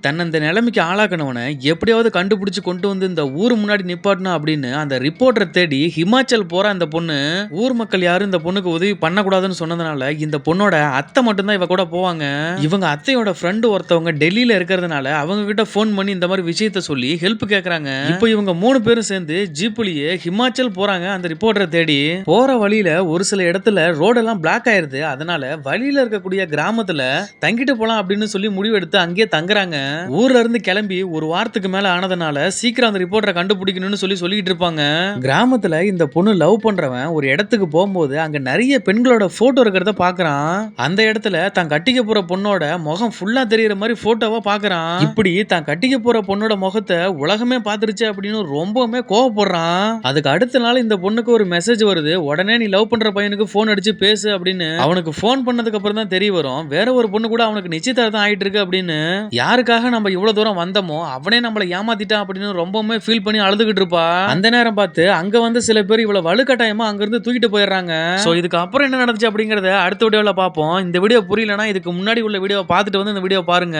தன்னை இந்த நிலைமைக்கு ஆளாக்குனவன எப்படியாவது கண்டுபிடிச்சு கொண்டு வந்து இந்த ஊர் முன்னாடி நிப்பாட்டணும் அப்படின்னு அந்த ரிப்போர்ட்டரை தேடி ஹிமாச்சல் போற அந்த பொண்ணு ஊர் மக்கள் யாரும் இந்த பொண்ணுக்கு உதவி பண்ணக்கூடாதுன்னு சொன்னதுனால இந்த பொண்ணோட அத்தை மட்டும்தான் இவ கூட போவாங்க. இவங்க அத்தையோட ஃப்ரெண்டு ஒருத்தவங்க டெல்லியில இருக்கிறதுனால அவங்க கிட்ட போன் பண்ணி இந்த மாதிரி விஷயத்த சொல்லி ஹெல்ப் கேக்குறாங்க. இப்போ இவங்க 3 பேரும் சேர்ந்து ஜீப்லயே ஹிமாச்சல் போறாங்க அந்த ரிப்போர்ட்டரை தேடி. போற வழியில ஒரு சில இடத்துல ரோடெல்லாம் பிளாக் ஆயிருது. அதனால வழியில இருக்கக்கூடிய கிராமத்துல தங்கிட்டு போலாம் அப்படின்னு சொல்லி முடிவெடுத்து அங்கேயே தங்குறாங்க. ஊர்ல இருந்து கிளம்பி ஒரு வாரத்துக்கு மேல ஆனதுனால சீக்கிரம் அந்த ரிப்போர்ட்டரை கண்டுபிடிக்கணும்னு சொல்லிட்டு இருப்பாங்க. கிராமத்துல இந்த பொண்ணு லவ் பண்றவன் ஒரு இடத்துக்கு போகும்போது அங்க நிறைய பெண்களோட போட்டோ இருக்கிறத பாக்குறான். அந்த இடத்துல தான் கட்டிக்க போற பொண்ணோட முகம் ஃபுல்லா தெரியற மாதிரி போட்டோவா பாக்குறான். இப்படி தான் கட்டிக்க போற பொண்ணோட முகத்தை உலகமே பாத்துருச்சு அப்படின்னு ரொம்பவுமே கோவப்படுறான். அதுக்கு அடுத்த நாள் இந்த பொண்ணுக்கு ஒரு மெசேஜ் வருது. உடனே நீ லவ் பண்ற பையனுக்கு போன் அடிச்சு பேசு அப்படின்னு. அவனுக்கு போன் பண்ணதுக்கு அப்புறம் தான் தெரிய வரும் வேற ஒரு பொண்ணு கூட அவனுக்கு நிச்சயதார்த்தம் ஆயிட்டு இருக்கு அப்படின்னு. யாருக்காக நம்ம இவ்வளவு தூரம் வந்தோமோ அவனே நம்மளை ஏமாத்திட்டான் அப்படின்னு ரொம்பவுமே ஃபீல் பண்ணி அழுதுகிட்டு இருப்பா. அந்த நேரம் பார்த்து அங்க வந்து சில பேர் இவ்வளவு வலுக்கட்டாயமா அங்க இருந்து தூக்கிட்டு போயிடுறாங்க. சோ இதுக்கு அப்புறம் என்ன நடந்துச்சு அப்படிங்கறத அடுத்த வீடியோல பார்ப்போம். இந்த வீடியோ புரியலனா இதுக்கு முன்னாடி உள்ள வீடியோவை பார்த்துட்டு வந்து இந்த வீடியோ பாருங்க.